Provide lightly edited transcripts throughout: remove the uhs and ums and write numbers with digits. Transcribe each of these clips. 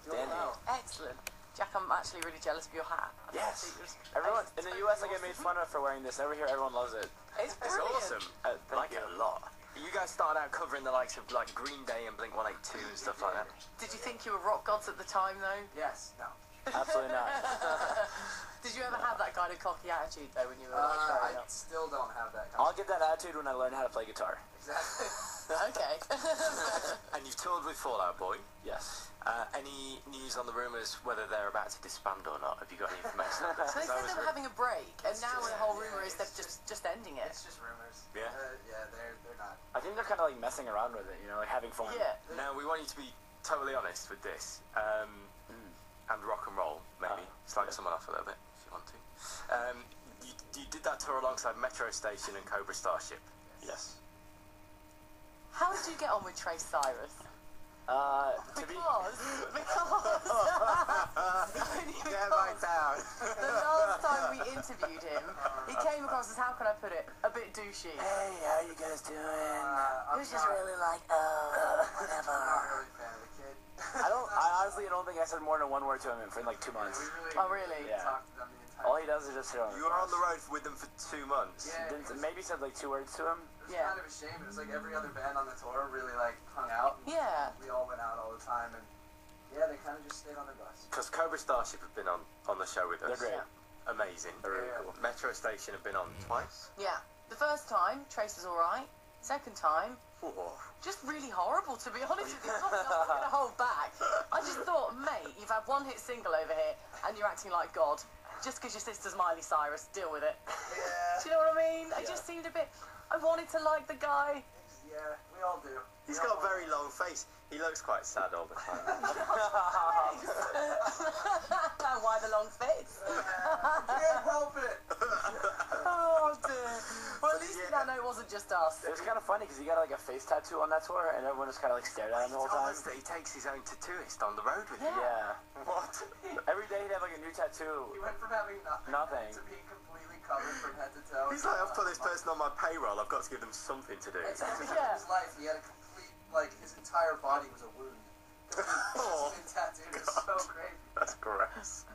good. Doing well. Excellent. Jack, I'm actually really jealous of your hat. Yes. Everyone in the US, I get made fun of for wearing this. Over here, everyone loves it. It's brilliant. awesome. I like it a lot. You guys started out covering the likes of like Green Day and Blink-182 and stuff like that. Did you think you were rock gods at the time, though? Yes. No. Absolutely not. Did you ever have that kind of cocky attitude, though, when you were like growing I up? still don't have that. I'll get that attitude when I learn how to play guitar. Exactly. Okay. And you've toured with Fall Out Boy. Yes. Any news on the rumours whether they're about to disband or not? Have you got any information? So they said they were having a break, and now the whole rumour is they're just ending it. It's just rumors. Yeah. Yeah, they're not. I think they're kind of like messing around with it, you know, like having fun. Yeah. Now we want you to be totally honest with this, and rock and roll maybe. Slag someone off a little bit if you want to. You did that tour alongside Metro Station and Cobra Starship. Yes. How did you get on with Trace Cyrus? Because Get back down. The last time we interviewed him, he came across as, how can I put it, a bit douchey. Hey, how you guys doing? He was just really like, whatever. I'm not really a fan of the kid. I honestly don't think I said more than one word to him for like 2 months. Oh, really? Yeah. Talked to them the entire All he does is just hit on. You were on the road with them for 2 months. Yeah. Maybe said like 2 words to him. It was kind of a shame. It was like every other band on the tour really like hung out. Yeah. We all went out all the time, and yeah, they kind of just stayed on their bus. Because Cobra Starship have been on the show with us. They're great. Yeah. Amazing. They're really cool. Metro Station have been on twice. Yeah. The first time, Trace was alright. Second time, just really horrible, to be honest with you. I'm not going to hold back. I just thought, mate, you've had one hit single over here, and you're acting like God. Just because your sister's Miley Cyrus, deal with it. Yeah. Do you know what I mean? I just seemed a bit... I wanted to like the guy. Yeah, we all do. He's got a very long face. He looks quite sad all the time. Why the long face? Can't help it. Oh dear. Well, at least I know it wasn't just us. It was kind of funny because he got like a face tattoo on that tour, and everyone just kind of like stared at him the whole time. That he takes his own tattooist on the road with him. Yeah. What? Every day he'd have like a new tattoo. He went from having nothing to being completely covered from head to toe. He's like, I've put this person on my payroll. I've got to give them something to do. Yeah. His life, he had a complete, like, his entire body was a wound. His tattoo was so crazy. That's gross.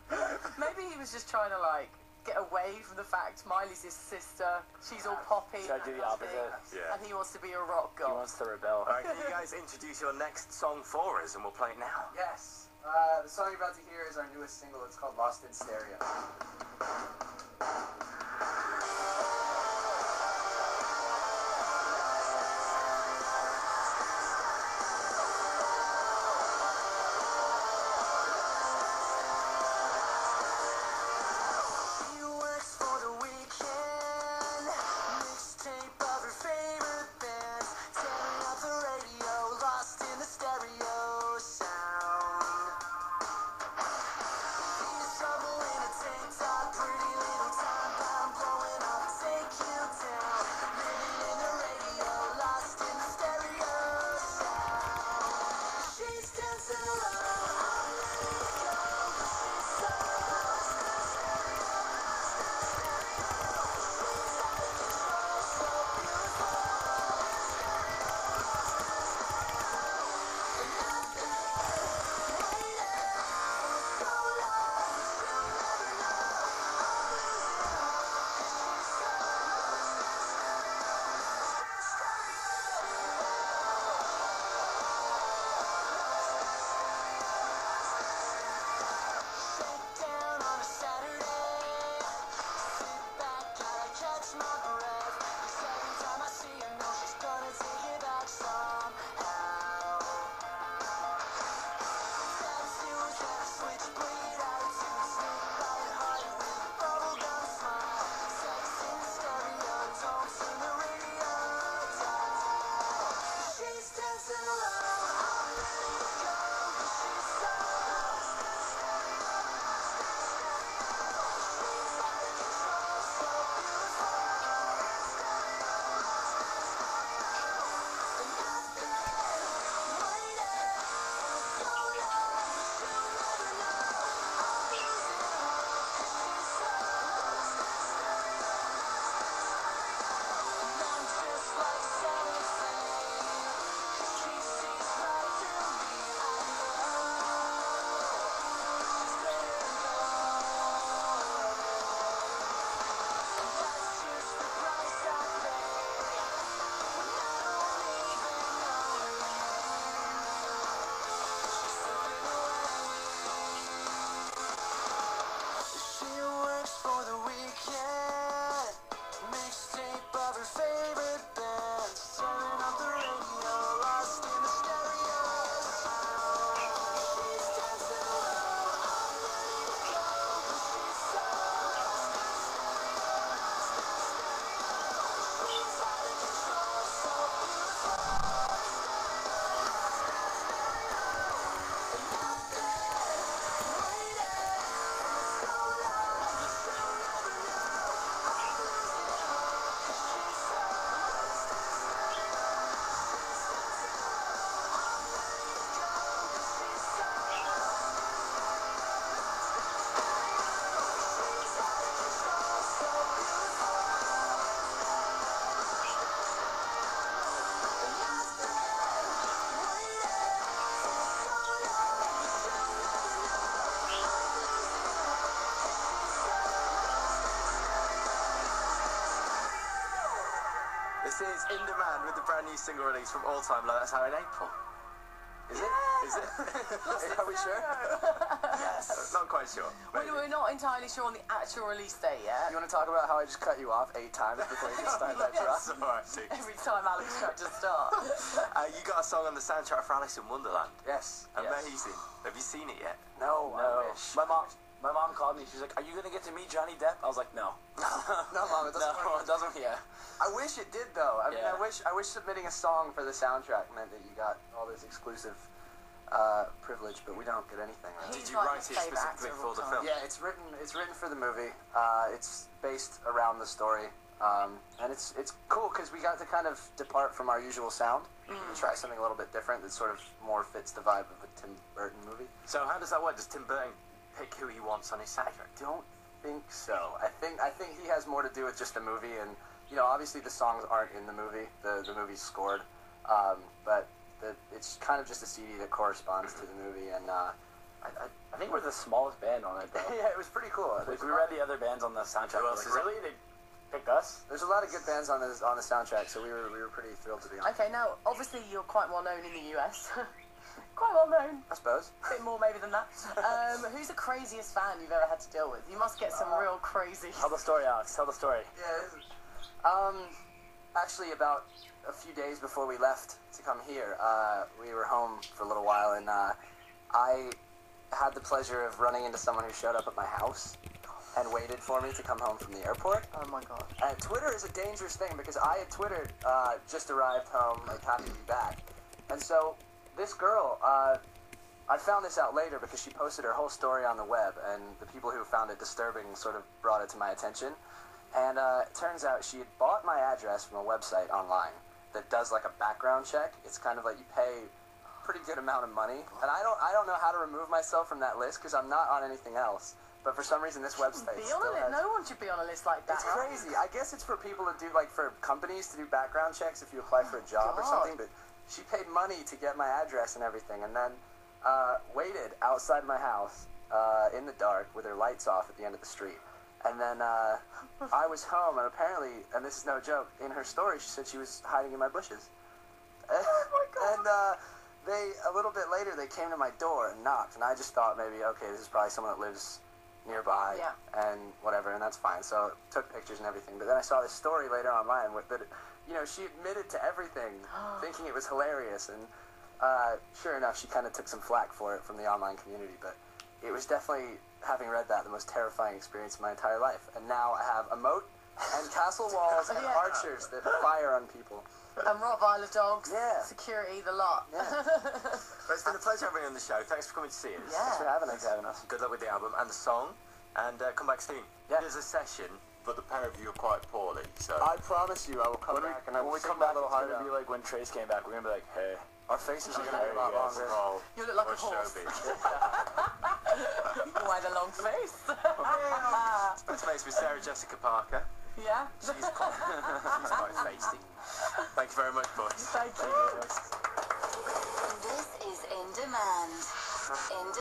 Maybe he was just trying to like get away from the fact Miley's his sister. She's all poppy. Try to do the opposite. Yeah. And he wants to be a rock god. He wants to rebel. Alright, can you guys introduce your next song for us and we'll play it now? Yes. The song you're about to hear is our newest single. It's called Lost In Sterio. In Demand with the brand new single release from All Time Low. That's out in April. Is it? Is it? Are we sure? Yes. Not quite sure. We're not entirely sure on the actual release date yet. You want to talk about how I just cut you off 8 times before you can start that drop? That's alright, dude. Every time Alex tried to start. You got a song on the soundtrack for Alice in Wonderland. Yes. Amazing. Have you seen it yet? No, I No. wish. My mom called me. She's like, "Are you gonna get to meet Johnny Depp?" I was like, "No." No, Mom, it doesn't No, work. it doesn't. Yeah. I wish it did, though. I mean, Yeah. I wish submitting a song for the soundtrack meant that you got all this exclusive privilege, but we don't get anything. Right? He's Did you like write my it favourite specifically actor of for all the time. film? Yeah, it's written for the movie. It's based around the story, and it's cool because we got to kind of depart from our usual sound and try something a little bit different that sort of more fits the vibe of a Tim Burton movie. So how does that work? Does Tim Burton pick who he wants on his soundtrack? Don't think so. I think he has more to do with just the movie, and obviously the songs aren't in the movie. The movie's scored, but it's kind of just a CD that corresponds to the movie, and I think we're the smallest band on it, though. yeah, it was pretty cool. Like, we read the other bands on the soundtrack. Who else Like, is really? They picked us? There's a lot of good bands on the soundtrack, so we were pretty thrilled to be on. Okay, now, obviously you're quite well known in the US. Quite well known. I suppose. A bit more maybe than that. Who's the craziest fan you've ever had to deal with? You must get some real crazy... Tell the story, Alex. Tell the story. Yeah. Actually, about a few days before we left to come here, we were home for a little while, and I had the pleasure of running into someone who showed up at my house and waited for me to come home from the airport. Oh my god. And Twitter is a dangerous thing because I had Twittered, just arrived home, like happy to be back. And so this girl, I found this out later because she posted her whole story on the web, and the people who found it disturbing sort of brought it to my attention. And it turns out she had bought my address from a website online that does like a background check. It's kind of like you pay a pretty good amount of money, and I don't know how to remove myself from that list because I'm not on anything else. But for some reason, this website Be still on it. has... No one should be on a list like that. It's crazy. I guess it's for people to do, like, for companies to do background checks if you apply for a job or God. something, but she paid money to get my address and everything, and then waited outside my house in the dark with her lights off at the end of the street. And then I was home, and apparently, and this is no joke, in her story, she said she was hiding in my bushes. Oh my God. And a little bit later, they came to my door and knocked, and I just thought maybe, okay, this is probably someone that lives nearby, Yeah. and whatever, and that's fine. So took pictures and everything. But then I saw this story later online that, she admitted to everything, thinking it was hilarious, and sure enough, she kind of took some flack for it from the online community. But it was definitely, having read that, the most terrifying experience of my entire life. And now I have a moat and castle walls and Yeah. archers that fire on people. And Rottweiler dogs, Yeah. security, the lot. Yeah. But it's been a pleasure having you on the show. Thanks for coming to see us. Yeah. Thanks for having us. Good luck with the album and the song, and come back soon. Yeah. There's a session, but the pair of you are quite poorly, so... I promise you, I will come back and I will When we sing come back, a little it's harder. gonna be like when Trace came back. We're gonna be like, hey. Our faces are gonna be a lot There you go. longer. Roll You look like or a horse. showbiz. Why the long face? Let's face with Sarah Jessica Parker. Yeah. She's quite feisty. Thank you very much, boys. Thank you. This is In Demand.